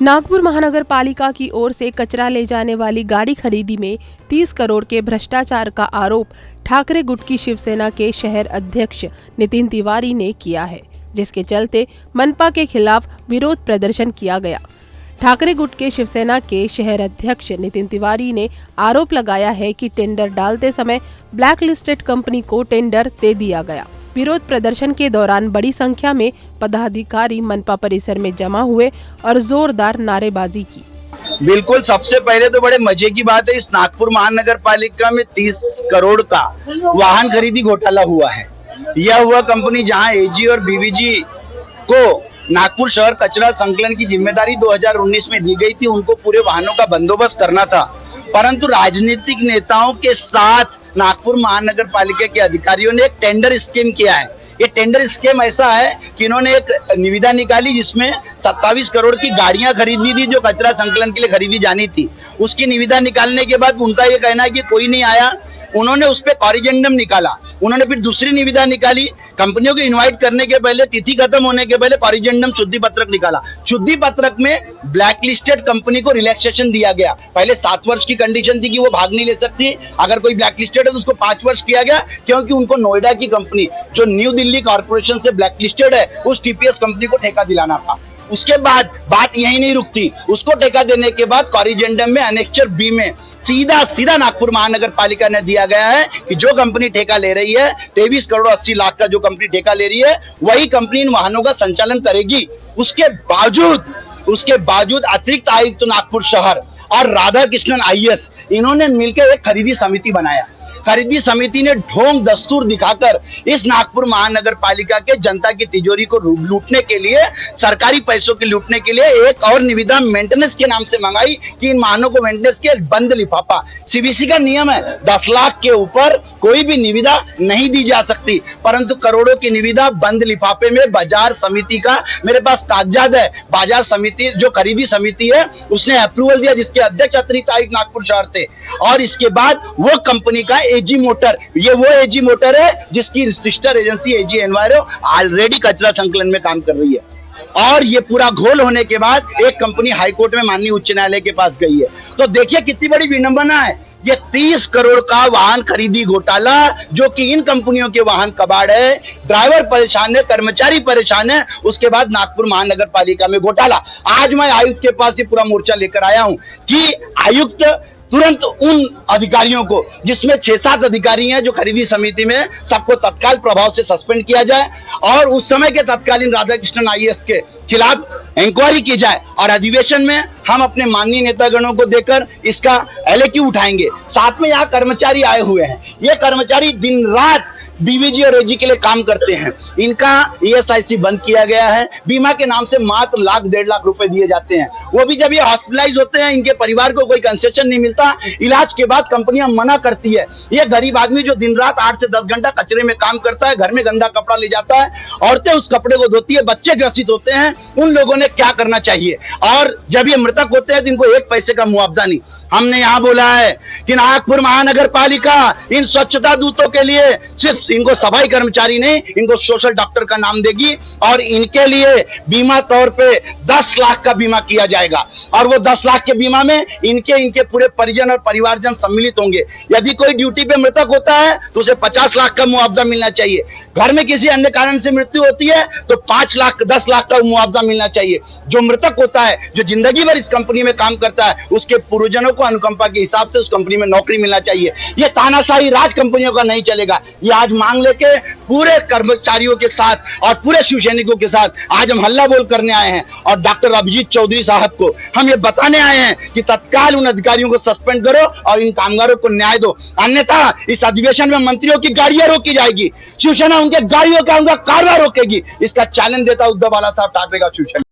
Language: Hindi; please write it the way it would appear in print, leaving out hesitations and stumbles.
नागपुर महानगर पालिका की ओर से कचरा ले जाने वाली गाड़ी खरीदी में 30 करोड़ के भ्रष्टाचार का आरोप ठाकरे गुट की शिवसेना के शहर अध्यक्ष नितिन तिवारी ने किया है, जिसके चलते मनपा के खिलाफ विरोध प्रदर्शन किया गया। ठाकरे गुट के शिवसेना के शहर अध्यक्ष नितिन तिवारी ने आरोप लगाया है कि टेंडर डालते समय ब्लैक लिस्टेड कंपनी को टेंडर दे दिया गया। विरोध प्रदर्शन के दौरान बड़ी संख्या में पदाधिकारी मनपा परिसर में जमा हुए और जोरदार नारेबाजी की। बिल्कुल, सबसे पहले तो बड़े मजे की बात है, इस नागपुर महानगर पालिका में 30 करोड़ का वाहन खरीदी घोटाला हुआ है। यह हुआ कंपनी जहां एजी और बीवीजी को नागपुर शहर कचरा संकलन की जिम्मेदारी 2019 में दी गई थी। उनको पूरे वाहनों का बंदोबस्त करना था, परंतु राजनीतिक नेताओं के साथ नागपुर महानगर पालिका के अधिकारियों ने एक टेंडर स्कीम किया है। ये टेंडर स्कीम ऐसा है कि इन्होंने एक निविदा निकाली जिसमें 27 करोड़ की गाड़ियां खरीदनी थी जो कचरा संकलन के लिए खरीदी जानी थी। उसकी निविदा निकालने के बाद उनका ये कहना है कि कोई नहीं आया। उन्होंने उस पर कॉरिजेंडम निकाला। उन्होंने फिर दूसरी निविदा निकाली, कंपनियों को इनवाइट करने के पहले, तिथि खत्म होने के पहले कॉरिजेंडम शुद्धि पत्रक निकाला। शुद्धि पत्रक में ब्लैक लिस्टेड कंपनी को रिलैक्सेशन दिया गया। पहले 7 वर्ष की कंडीशन थी कि वो भाग नहीं ले सकती। अगर कोई ब्लैक लिस्टेड है तो उसको 5 वर्ष किया गया, क्योंकि उनको नोएडा की कंपनी जो न्यू दिल्ली कॉर्पोरेशन से ब्लैक लिस्टेड है उस टीपीएस कंपनी को ठेका दिलाना था। उसके बाद बात यही नहीं रुकती, उसको ठेका देने के बाद कॉरिजेंडम में एनेक्चर बी में सीधा नागपुर महानगर पालिका ने दिया गया है कि जो कंपनी ठेका ले रही है 23 करोड़ 80 लाख का जो कंपनी ठेका ले रही है वही कंपनी इन वाहनों का संचालन करेगी। उसके बावजूद अतिरिक्त आयुक्त नागपुर शहर और राधा कृष्णन आईएएस इन्होंने मिलकर एक खरीदी समिति बनाया। खरीदी समिति ने ढोंग दस्तूर दिखाकर इस नागपुर महानगर पालिका के जनता की तिजोरी को लूटने के लिए, सरकारी पैसों के लूटने के लिए एक और निविदा मेंटेनेंस के नाम से मंगाई कि इन वाहनों को मेंटेनेंस के बंद लिफाफा। सीबीसी का नियम है 10 लाख के ऊपर कोई भी निविदा नहीं दी जा सकती, परंतु करोड़ों की निविदा बंद लिफाफे में बाजार समिति का मेरे पास कागजात है। बाजार समिति जो खरीदी समिति है उसने अप्रूवल दिया, जिसके अध्यक्ष अतिरिक्त आयुक्त नागपुर शहर थे। और इसके बाद वो कंपनी का एजी मोटर, ये वो एजी मोटर है जिसकी सिस्टर एजेंसी एजी एनवायरो ऑलरेडी कचरा संकलन में काम कर रही है। और ये पूरा घोल होने के बाद एक कंपनी हाईकोर्ट में माननीय उच्च न्यायालय के पास गई है। तो देखिए कितनी बड़ी विडंबना है। ये 30 करोड़ का वाहन खरीदी घोटाला, जो कि इन कंपनियों के वाहन कबाड़ है, ड्राइवर परेशान है, कर्मचारी परेशान है, उसके बाद नागपुर महानगर पालिका में घोटाला। आज मैं आयुक्त के पास ये पूरा मोर्चा लेकर आया हूं कि आयुक्त तुरंत उन अधिकारियों को, जिसमें 6-7 अधिकारी हैं जो खरीदी समिति में, सबको तत्काल प्रभाव से सस्पेंड किया जाए और उस समय के तत्कालीन राधा कृष्णन आईएएस के खिलाफ इंक्वायरी की जाए। और अधिवेशन में हम अपने माननीय नेतागणों को देकर इसका एलएक्यू उठाएंगे। साथ में यहाँ कर्मचारी आए हुए हैं। ये कर्मचारी दिन रात बीवीजी और एजी के लिए काम करते हैं। इनका ईएसआईसी बंद किया गया है। बीमा के नाम से मात्र 1-1.5 लाख रुपए दिए जाते हैं। वो भी जब ये हॉस्पिटलाइज होते हैं, इनके परिवार को कोई कंसेशन नहीं मिलता। इलाज के बाद कंपनियां मना करती है। ये गरीब आदमी जो दिन रात 8 से 10 घंटा कचरे में काम करता है, घर में गंदा कपड़ा ले जाता है, औरतें उस कपड़े को धोती है, बच्चे ग्रसित होते हैं, उन लोगों ने क्या करना चाहिए। और जब ये मृतक होते हैं तो इनको 1 पैसे का मुआवजा नहीं। हमने यहाँ बोला है कि नागपुर महानगर पालिका इन स्वच्छता दूतों के लिए सिर्फ इनको सफाई कर्मचारी नहीं, इनको सोशल डॉक्टर का नाम देगी और इनके लिए बीमा तौर पे 10 लाख का बीमा किया जाएगा। और वो 10 लाख के बीमा में इनके पूरे परिजन और परिवारजन सम्मिलित होंगे। यदि कोई ड्यूटी पे मृतक होता है तो उसे 50 लाख का मुआवजा मिलना चाहिए। घर में किसी अन्य कारण से मृत्यु होती है तो 5 लाख 10 लाख का मुआवजा मिलना चाहिए। जो मृतक होता है, जो जिंदगी भर इस कंपनी में काम करता है, उसके पूर्वजनों को अनुकंपा के हिसाब से उस कंपनी में नौकरी मिलना चाहिए। ये तानाशाही राज कंपनियों का नहीं चलेगा। ये आज मांग लेके पूरे कर्मचारियों के साथ और पूरे शिवसैनिकों के साथ आज हम हल्ला बोल करने आए हैं। और डॉक्टर अभिजीत चौधरी साहब को हम ये बताने आए हैं कि तत्काल उन अधिकारियों को सस्पेंड करो और इन कामगारों को न्याय दो, अन्यथा इस अधिवेशन में मंत्रियों की गाड़ियां रोकी जाएगी। शिवसेना उनके गाड़ियों का उनका कारवां रोकेगी। इसका चैलेंज देता उद्धव बाला साहब ठाकरे का शिवसेना।